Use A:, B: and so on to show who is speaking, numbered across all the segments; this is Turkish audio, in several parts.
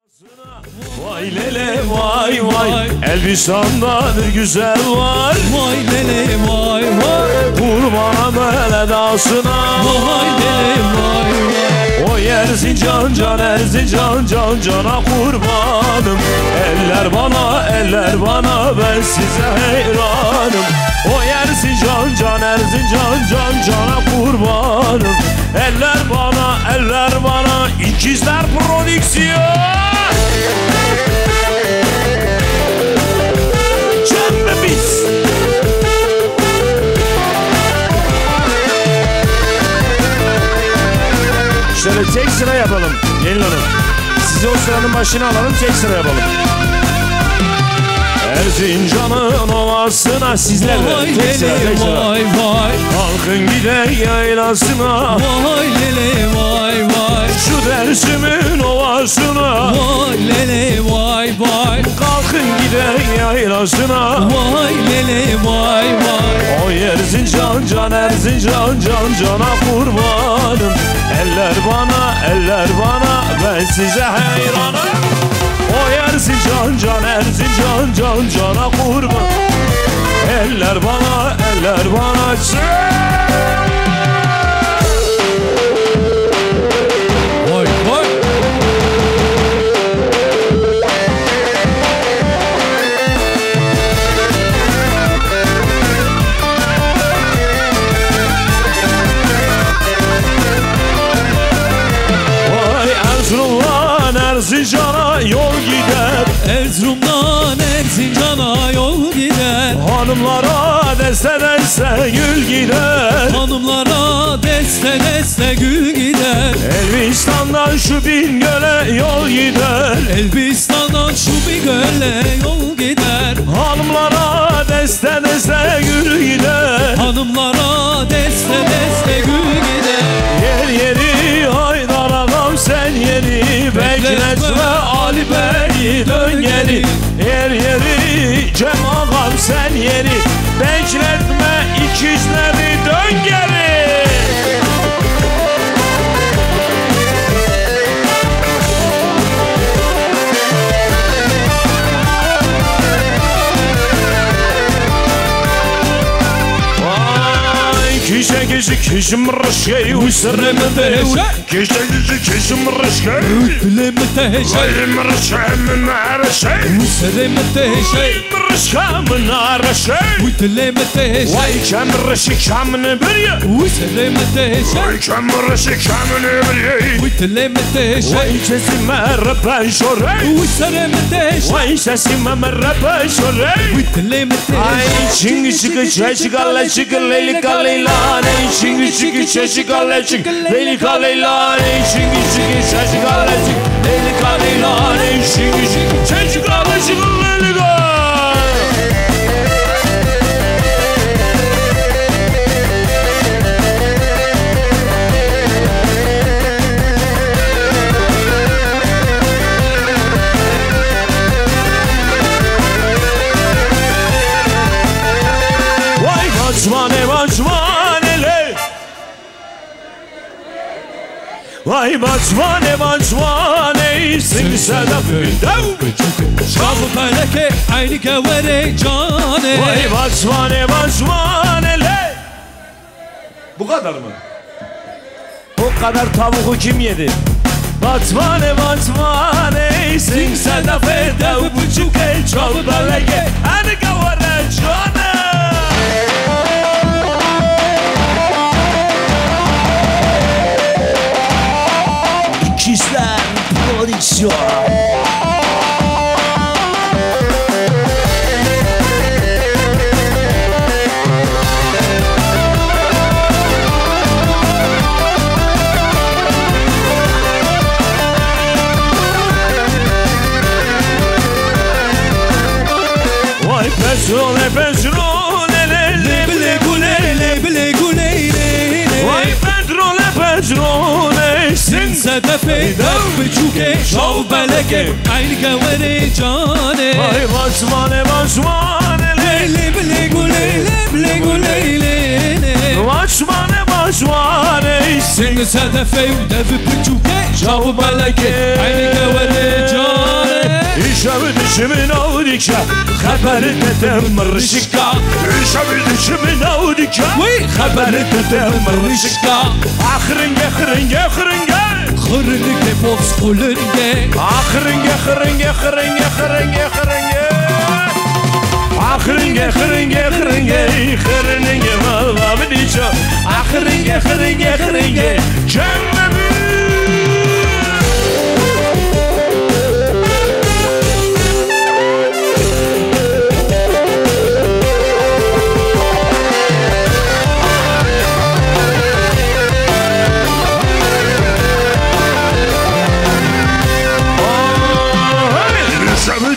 A: Vay lele vay vay, Elbistan'da bir güzel var.
B: Vay lele vay vay,
A: Kurbanım eledasına.
B: vay lele vay vay.
A: O Erzincan can Erzincan can cana kurbanım. Eller bana ben size hayranım. O Erzincan can Erzincan can cana kurbanım. Eller bana İkizler Prodüksiyon. Biz. Şöyle tek sıra yapalım gelin hanım. Sizi o sıranın başına alalım, tek sıra yapalım. Erzincan'ın ovasına sizlerle tek sıra, tek sıra.
B: Vay vay,
A: Kalkın gide yaylasına.
B: vay lele vay vay.
A: Şu Dersim'in ovasına.
B: Vay lele vay vay.
A: Kalkın gide yaylasına.
B: Vay lele vay vay.
A: O Erzincan can Erzincan can cana kurbanım. Eller bana ben size hayranım. O Erzincan can Erzincan can cana kurban. Eller bana
B: Vay vay.
A: Erzincan'a yol gider.
B: Erzurum'dan Erzincan'a yol gider.
A: Hanımlara deste gül gider.
B: Hanımlara deste gül gider.
A: Elbistan'dan şu Bingöl'e yol gider.
B: Elbistan'dan şu Bingöl'e yol gider.
A: Hanımlara deste gül gider.
B: Hanımlara deste gül gider.
A: Yeri Haydar ağam sen yeri. Bekletme Ali Bey'i dön geri. Yeri Cem ağam sen yeri. Bekletme ikizleri dön geri. Kişim rışkayı usremde kişim rışkayı Kayım rışkamın arşay Rışkamın arşay Vay kem rışkamın biri Vay kem rışkamın biri Vay sesime rapan şoray Vay sesime rapan şoray Ay çingi çıkı çeçikala çıkı leyli kaleyla Çingi çiki çeşik alecik Leyli kaleyla Çingi çiki çeşik alecik Leyli kaleyla Çingi çiki çeşik alecik Leyli kaleyla Vay bacmane Vay bacmane Sing sedefin
B: Şavı peleke aynı gevere cane.
A: Vay bacmane Bu kadar mı? O kadar tavuğu kim yedi? Bacmane Sing sedefin Şavı peleke aynı gevere cane. İkizler Prodüksiyon. Vay petrole
B: Lebele guley
A: Vay petrole
B: Sedefe devbe çuke şov beleke aynı gevere cane.
A: Vay bacmane
B: Lebele guley
A: Bacmane
B: Sing sedefe devbe çuke şov beleke aynı gevere cane.
A: düşümün avdika Haberi dedem mırışika düşümün avdika Haberi dedem mırışika Ahırınge hırınge hırınge
B: Hırınge boz kulünge
A: Ahırınge hırınge hırınge hırınge hırınge Ahırınge hırınge hırınge hırınge Vallahi diço Ahırınge hırınge hırınge Cennemi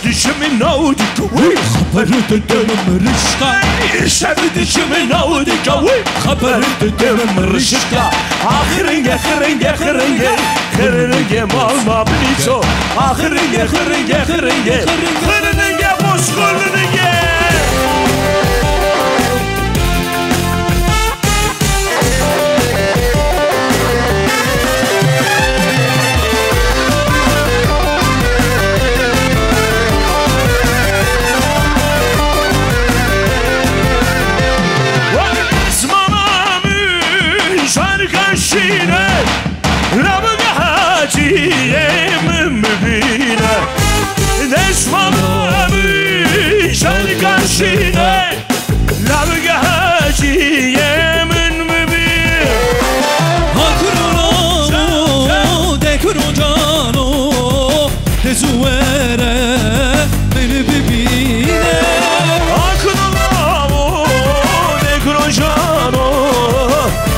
A: Düşümün avdika
B: Haberi dedem mırışka
A: düşümün avdika
B: Haberi dedem mırışka
A: Ahırınge hırınge hırınge Hırınge malma biniço Ahırınge hırınge hırınge Hırınge boş hırınge Şine Rabıga haciyemim mübine Desmanamı şarkan şine Rabıga haciyemim mübine
B: Hakurano dekuro cano Tezuere beni bibine
A: Hakurano dekuro cano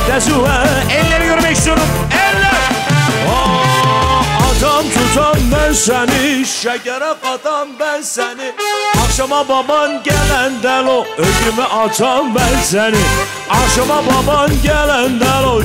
A: Tezuere elleri görmek istiyorum. Eller. Adam tutan ben seni, şekere katan ben seni. Akşama baban gelenden o ödümü atan ben seni. Akşama baban gelenden o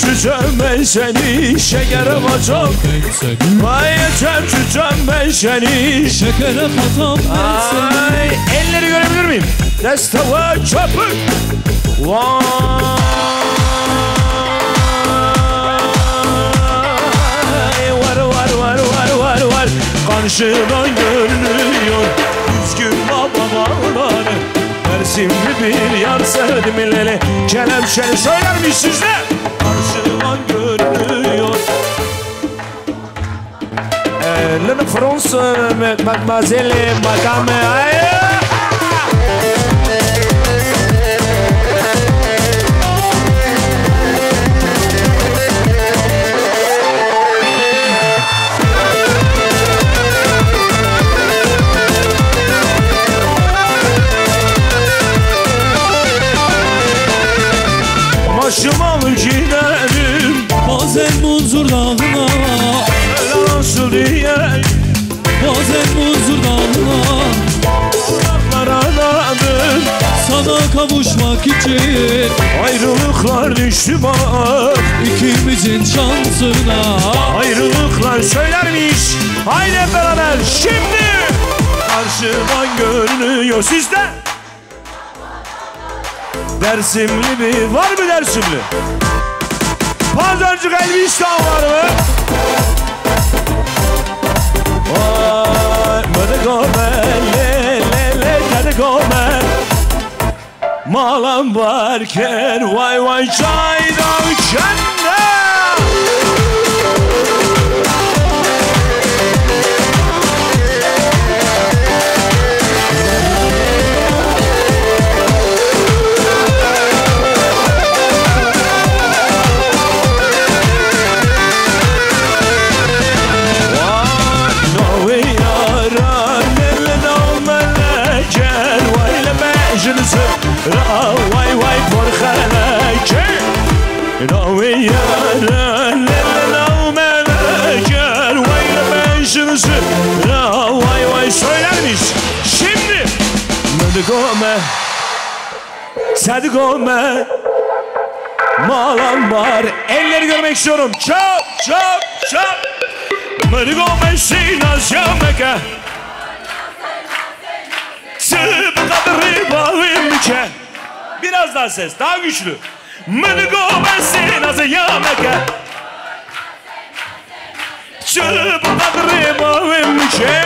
A: Çöçem ben seni şekere katam Vay çöçem ben seni
B: Şekere katam ben seni
A: Elleri görebilir miyim? Deste ve çöpük Vay var Karşıdan görünüyor Üzgün baba bağları Dersimli bir yar sevdim illeli Kelepçeli söylermiş sizde Karşıdan görünüyor Le France, mademoiselle, madame Başıma mı giderim
B: Bazen Munzur dağına
A: Öyle nasıl diye
B: Bazen Munzur dağına
A: Kulaklar aradım
B: Sana kavuşmak için
A: Ayrılıklar düştü bak
B: İkimizin şansına
A: Ayrılıklar söylermiş Haydi beraber şimdi Karşıdan görünüyor sizde Dersimli bir var mı Dersimli? Pazarcık Elbistan var mı? Vay Mıdıgome le Kadıgome Malam varken vay çaydan kende Vay porxalake Navi yara lelena meleke Vay menşinisi Vay söylermiş Şimdi Mıdıgome Sadıgome Malam var Elleri görmek istiyorum Çap Mırgo meşina şameke Sıbı kadri bağımke Biraz daha ses, daha güçlü. Mırgo meşina şameke Sıbı kadri bağımke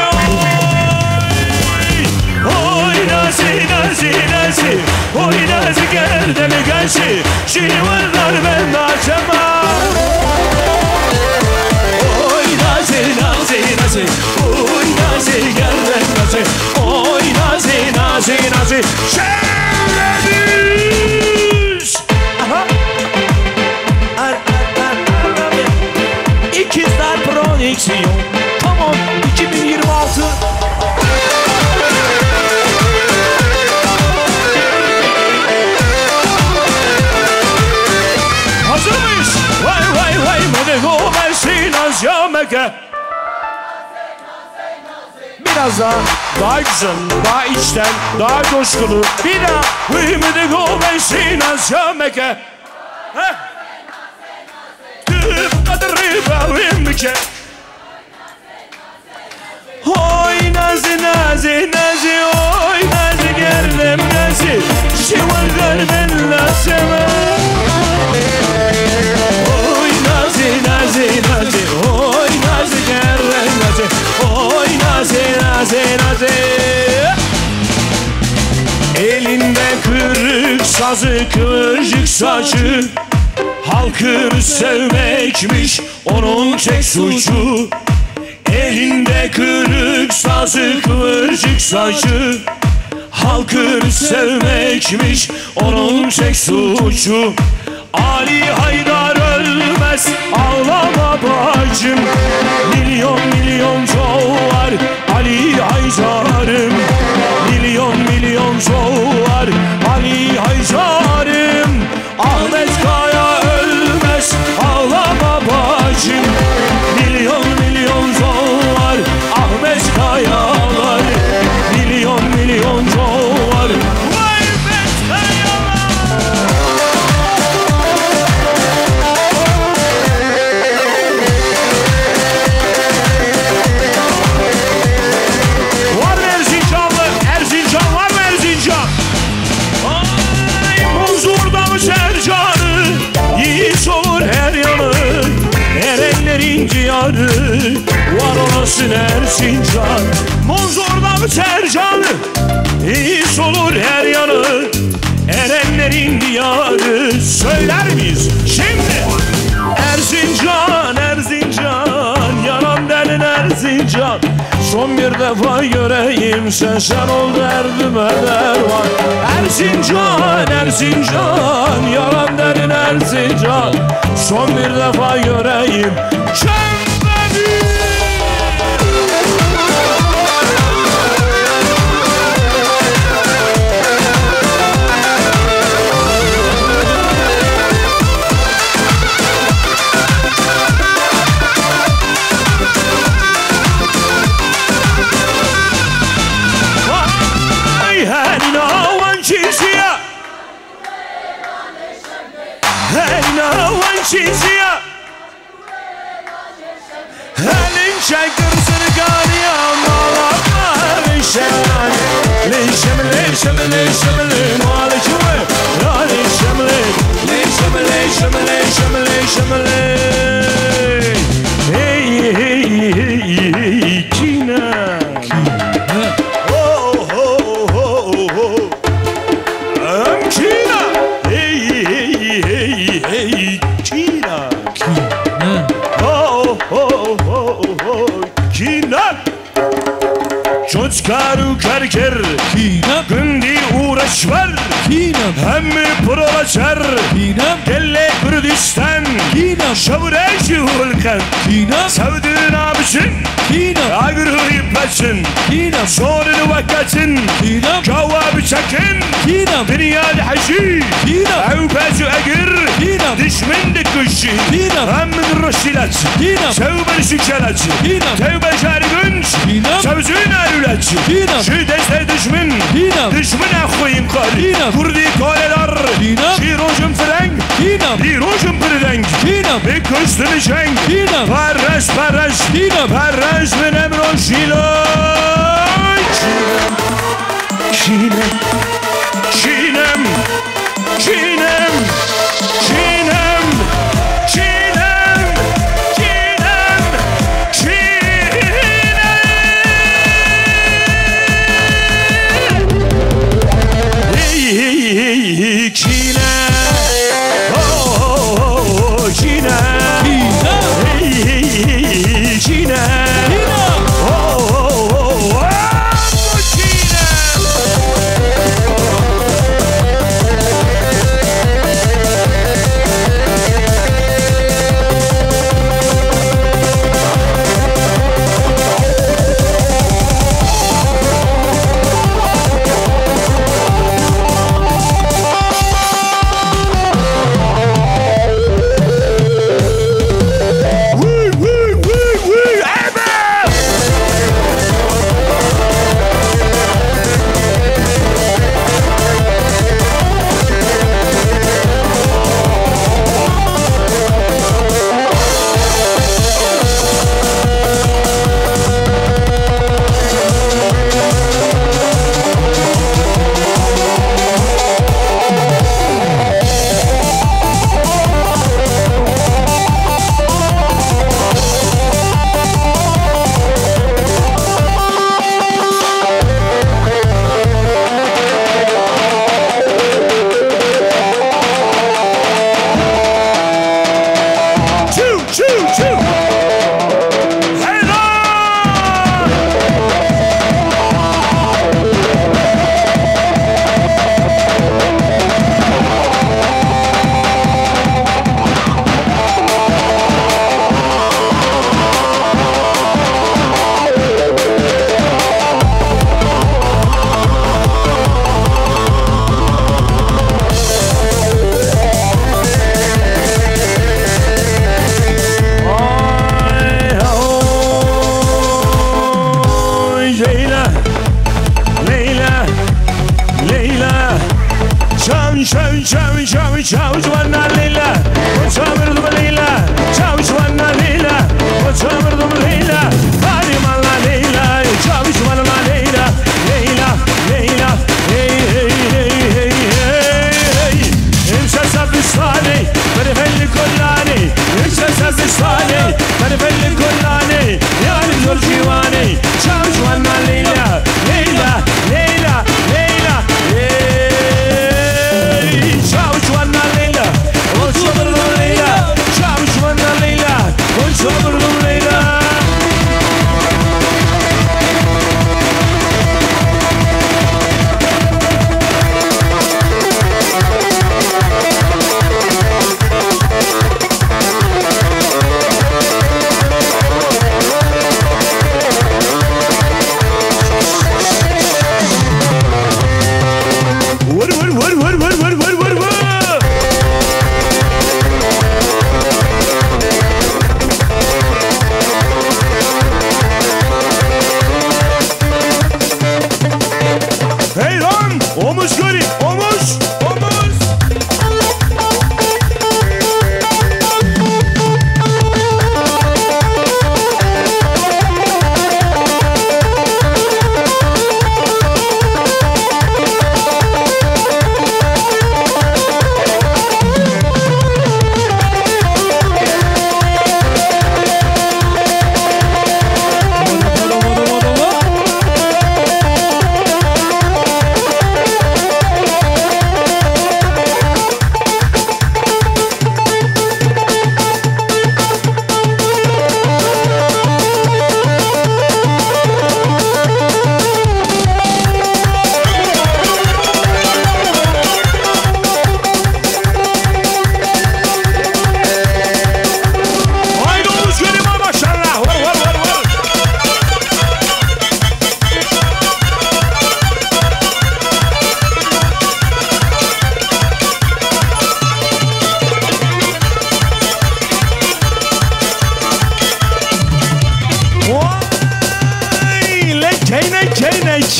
A: Oy nazi nazi nazi Oy nazi gerdemi gençi Şivarlar ben açama Oy nazi nazi nazi Oy nazi gerdem nazi Oy nazi nazi nazi Şerefsiz Aha İkizler Prodüksiyon Tamam 2026 Hazır mıyız? Vay vay vay Mırgo meşina şameke Biraz daha güzel, daha içten, daha coşkulu. Bir daha. Mırgo meşina şameke Tıp kadri bağımke Oy nazi nazi nazi Oy nazi gerdem nazi Şivalgar ben laseme Oy nazi nazi nazi Oy nazi gerdem nazi Oy nazi nazi nazi Elinde kırık sazı kıvırcık saçı Halkı sevmekmiş onun tek suçu Elinde kırık sazı kıvırcık saçı Halkı sevmekmiş onun tek suçu Ali Haydar ölmez ağlama bacım Milyon milyon var Ali Haydar'ım Milyon milyon var Ali Haydar'ım Ahmet Kaya ölmez ağlama bacım Milyon milyon var Ahmet Kayalar Milyon milyon var Ahmet Kayalar Var mı Erzincanlı? Erzincan var mı Erzincan? Ay Muzur'da mı Sercan'ı Yiğit olur her yanı Erenlerin diyarı Var olasın Erzincan Muzur'da mı Sercan'ı Yiğit olur her yanı Erenlerin diyarı Söyler miyiz? Şimdi Erzincan, Erzincan Yanan delin Erzincan Son bir defa göreyim sen ol derdime derman Erzincan, Erzincan Yanan delin Erzincan Son bir defa göreyim Çembeni Çiziyor Elin çektir sırgani Ağlama Lişemli Lişemli Lişemli Lişemli Malikimi Lişemli Lişemli Lişemli Lişemli Lişemli Hey hey hey hey Kina Oh oh oh oh Kina Hey hey hey hey Kina Oh oh oh oh Kina Çocukları kerker Gündi uğraş var Hem proleter Delle Kürdistan Şavreşi hulkan Sevdiğin abişin Ağrı ipesin Sorunu vakasın Cevabı çekin Dünyada haşi Evpezu egir Düşman dikuşi Hem rışilat Sevbel şükelat Tevbe şergünç Sevzün erület Şüdeste düşman Düşman akıyım kar Kurdi kaleler Şirojum frenk Şirojum pırdenk Bir kıstını şenk Paras paras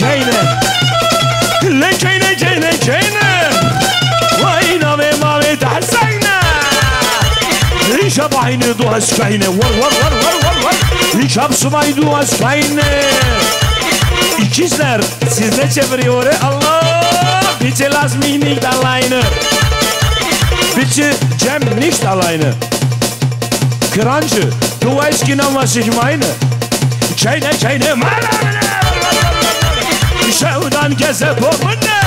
A: Ceyne Le ceyne ceyne ceyne Vay name mame tahsayne Şabayne duaskayne var Şapsumay duaskayne İkizler siz ne çeviriyor Allah Biçi lazmi nicht alleine Bitte Cem nicht alleine Krancı du weißt genau was ich meine Çeyne çeyne Şevdan geze pomune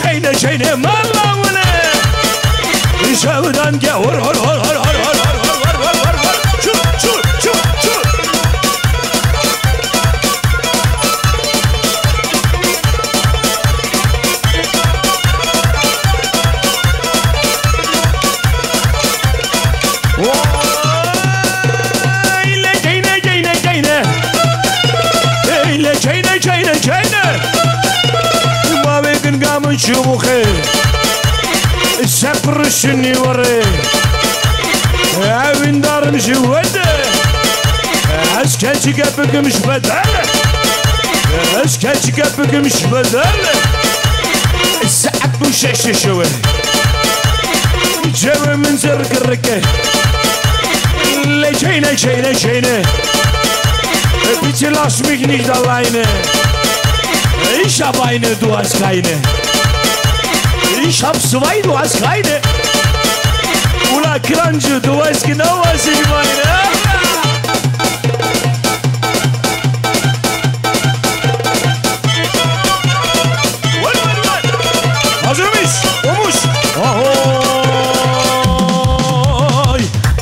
A: Çeyne çeyne mallavune Şevdan ge hor Çur شوخي السفر الشني وري عاون دار مجودة عسكاتي قبك مش بدل عسكاتي قبك مش بدل السعب وشاشة شوي جاوي من زرق الركة اللي جينا بيتي لاسمك نيجد اللاينة Ich hab eine, du hast keine. Ich hab zwei, du hast keine. Ula Krancı, du weißt genau, was ich meine. Hazır mıyız? Olmuş. Ahoy.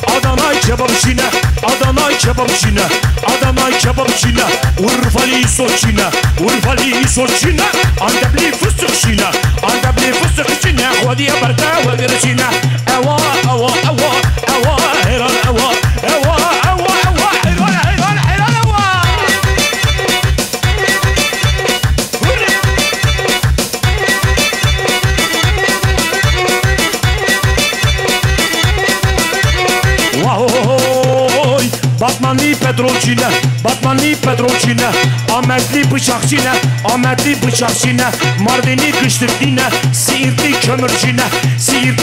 A: Adana kebapçına, Adana kebapçına, Adana kebapçına, Urfalı soçina, Antepli fıstıkçına, Antepli fıstıkçına, Hodiye barda ve virçina. Eva, heran eva, heran eva. Vahoy, Batmanlı petrolçina, Ahmetli bıçakçina, Mardinli kışlıkçina, Siirtli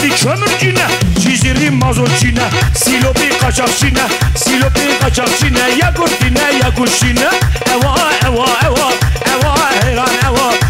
A: kömürcina, Ciziri mazotçina, Silopi kaçakçina, Yakutçina, Eva, heran eva, heran.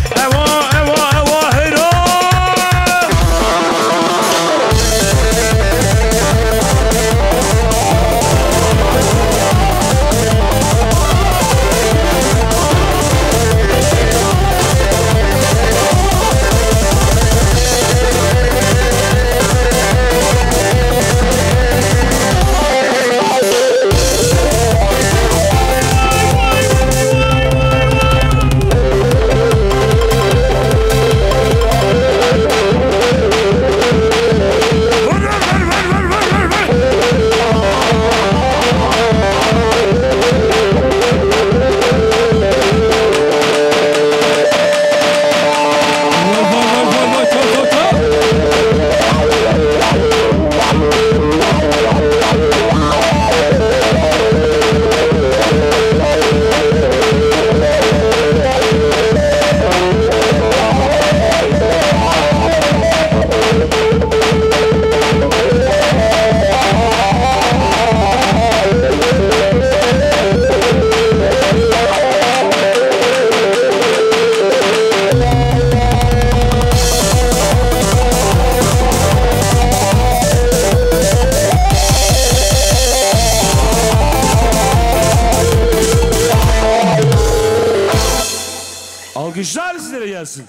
A: Alkışlar sizlere gelsin.